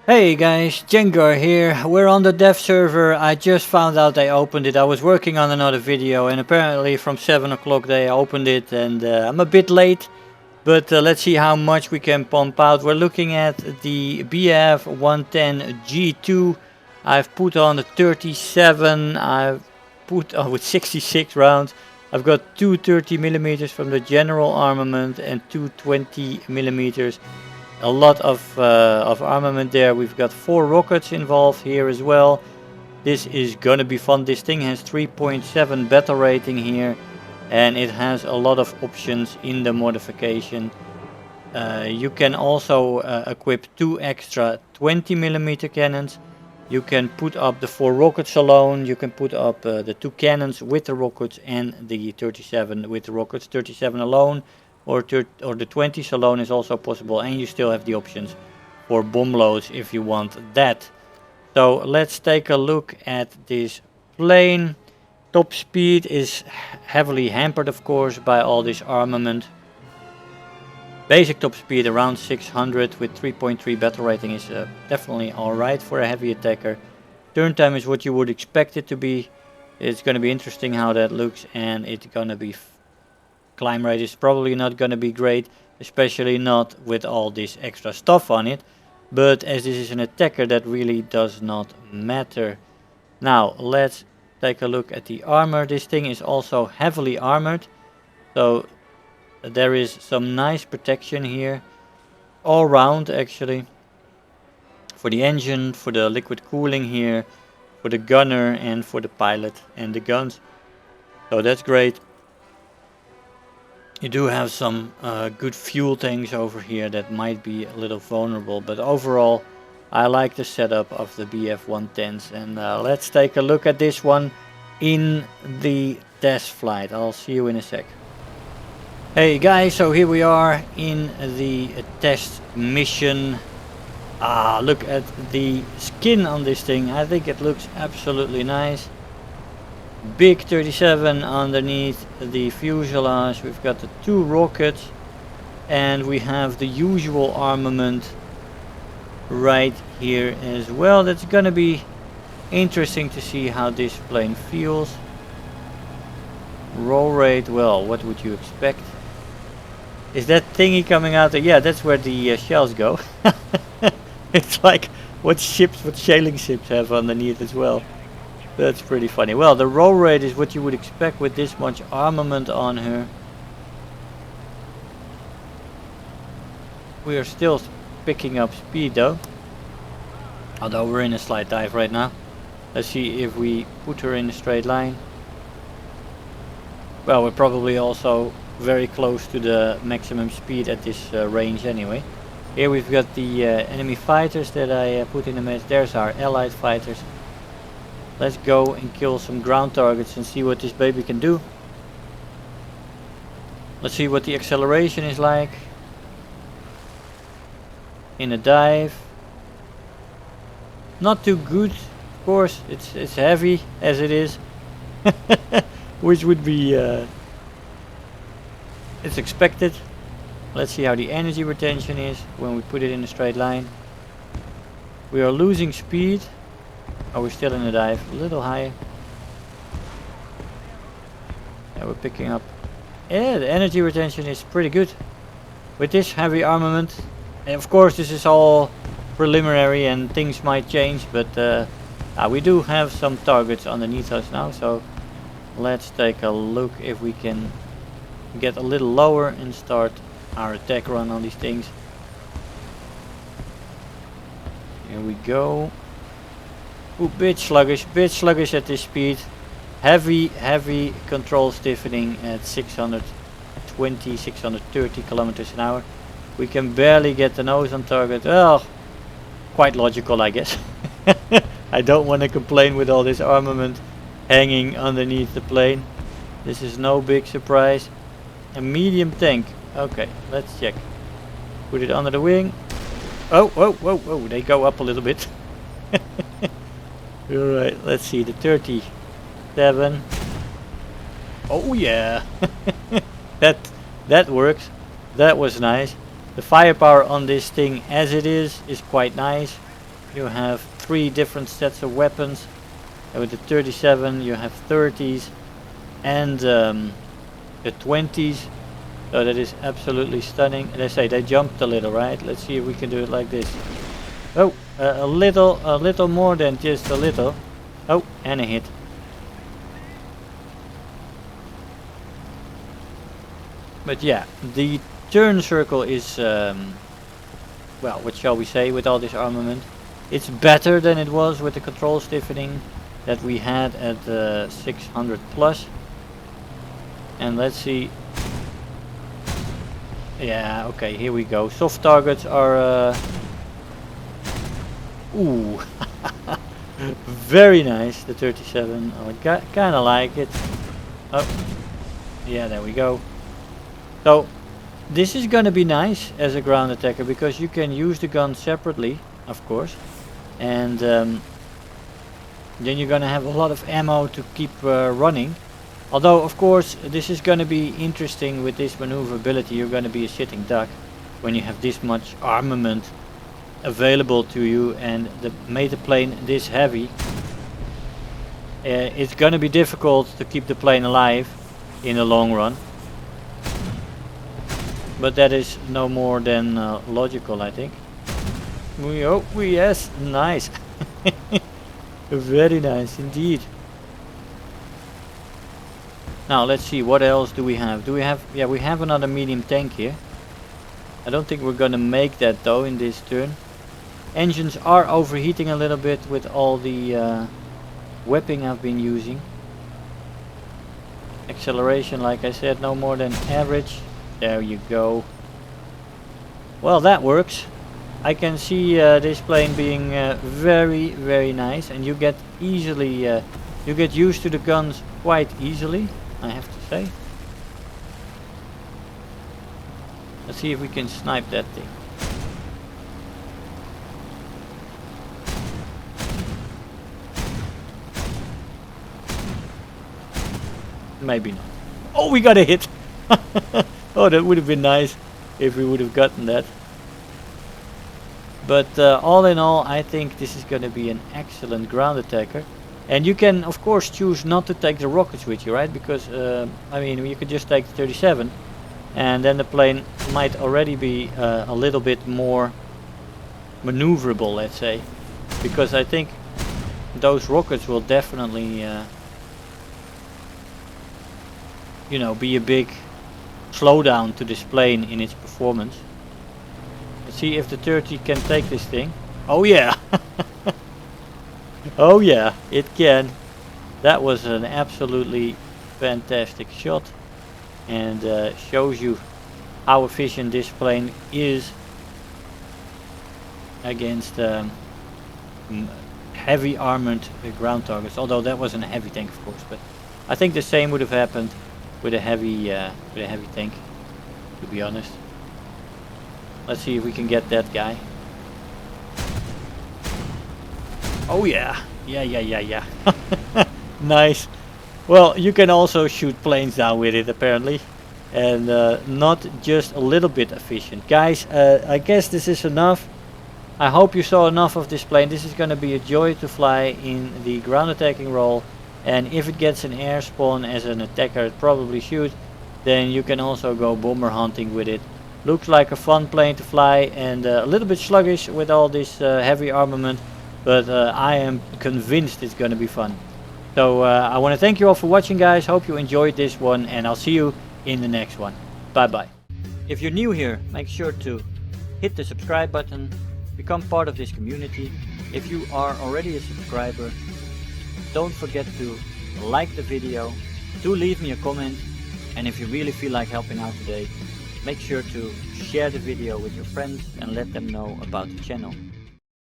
Hey guys, Jengar here. We're on the dev server. I just found out they opened it. I was working on another video and apparently from 7 o'clock they opened it and I'm a bit late. But let's see how much we can pump out. We're looking at the BF 110 G2. I've put on the 37. I've put on with 66 rounds. I've got two 30mm from the general armament and two 20mm. A lot of armament there. We've got 4 rockets involved here as well. This is gonna be fun. This thing has 3.7 battle rating here, and it has a lot of options in the modification. You can also equip 2 extra 20mm cannons. You can put up the 4 rockets alone. You can put up the 2 cannons with the rockets and the 37 with the rockets. 37 alone. Or the 20s alone is also possible, and you still have the options for bomb loads if you want that. So let's take a look at this plane. Top speed is heavily hampered, of course, by all this armament. Basic top speed around 600 with 3.3 battle rating is definitely alright for a heavy attacker. Turn time is what you would expect it to be. It's going to be interesting how that looks, and it's going to be climb rate is probably not going to be great, especially not with all this extra stuff on it, but as this is an attacker that really does not matter. Now let's take a look at the armor. This thing is also heavily armored, so there is some nice protection here all round, actually, for the engine, for the liquid cooling here, for the gunner, and for the pilot and the guns, so that's great. You do have some good fuel tanks over here that might be a little vulnerable, but overall I like the setup of the BF-110s, and let's take a look at this one in the test flight. I'll see you in a sec. Hey guys, so here we are in the test mission. Look at the skin on this thing. I think it looks absolutely nice. Big 37 underneath the fuselage. We've got the 2 rockets, and we have the usual armament right here as well. That's gonna be interesting to see how this plane feels. Roll rate, well, what would you expect? Is that thingy coming out? Yeah, that's where the shells go. It's like what sailing ships have underneath as well. That's pretty funny. Well, the roll rate is what you would expect with this much armament on her. We are still picking up speed though, although we're in a slight dive right now. Let's see if we put her in a straight line. Well, we're probably also very close to the maximum speed at this range anyway. Here we've got the enemy fighters that I put in the match. There's our allied fighters. Let's go and kill some ground targets and see what this baby can do. Let's see what the acceleration is like in a dive. Not too good, of course. It's heavy as it is, which would be it's expected. Let's see how the energy retention is when we put it in a straight line. We are losing speed. Oh, we're still in the dive, a little higher. Yeah, we're picking up. Yeah, the energy retention is pretty good with this heavy armament. And of course, this is all preliminary and things might change, but we do have some targets underneath us now, so let's take a look if we can get a little lower and start our attack run on these things. Here we go. Ooh, bit sluggish at this speed. Heavy control stiffening at 620, 630 kilometers an hour. We can barely get the nose on target. Well, quite logical, I guess. I don't want to complain with all this armament hanging underneath the plane. This is no big surprise. A medium tank. Okay, let's check. Put it under the wing. Oh, whoa, whoa, whoa, they go up a little bit. Alright, let's see, the 37. Oh yeah. that works. That was nice. The firepower on this thing as it is quite nice. you have 3 different sets of weapons. And with the 37 you have 30s and the 20s. So that is absolutely stunning. And I say they jumped a little, right? Let's see if we can do it like this. Oh, a little more than just a little. Oh, and a hit. But yeah, the turn circle is, well, what shall we say, with all this armament. It's better than it was with the control stiffening that we had at 600 plus. And let's see. Yeah, okay, here we go. Soft targets are... ooh, very nice, the 37. I kind of like it. Oh, yeah, there we go. So, this is gonna be nice as a ground attacker because you can use the gun separately, of course. And then you're gonna have a lot of ammo to keep running. Although, of course, this is going to be interesting with this maneuverability. You're going to be a sitting duck when you have this much armament available to you and made the plane this heavy. It's going to be difficult to keep the plane alive in the long run. But that is no more than logical, I think. Oh, yes, nice. Very nice indeed. Now let's see, what else do we have? Yeah, we have another medium tank here. I don't think we're gonna make that though in this turn. Engines are overheating a little bit with all the whipping I've been using. Acceleration, like I said, no more than average. There you go. Well, that works. I can see this plane being very, very nice, and you get easily, you get used to the guns quite easily, I have to say. Let's see if we can snipe that thing. Maybe not. Oh, we got a hit! Oh, that would have been nice if we would have gotten that. But all in all, I think this is going to be an excellent ground attacker. And you can, of course, choose not to take the rockets with you, right? Because, I mean, you could just take the 37. And then the plane might already be a little bit more maneuverable, let's say. Because I think those rockets will definitely, you know, be a big slowdown to this plane in its performance. Let's see if the 30 can take this thing. Oh yeah! Oh yeah, it can. That was an absolutely fantastic shot. And shows you how efficient this plane is against heavy armored ground targets. Although that wasn't a heavy tank, of course. But I think the same would have happened with a heavy tank, to be honest. Let's see if we can get that guy. Oh yeah, yeah. Nice. Well, you can also shoot planes down with it apparently, and not just a little bit efficient. Guys, I guess this is enough. I hope you saw enough of this plane. This is going to be a joy to fly in the ground attacking role, and if it gets an air spawn as an attacker, it probably should, then you can also go bomber hunting with it. Looks like a fun plane to fly, and a little bit sluggish with all this heavy armament, but I am convinced it's going to be fun. So I want to thank you all for watching, guys. Hope you enjoyed this one, and I'll see you in the next one. Bye bye. If you're new here, make sure to hit the subscribe button, become part of this community. If you are already a subscriber, don't forget to like the video, do leave me a comment, and if you really feel like helping out today, make sure to share the video with your friends and let them know about the channel.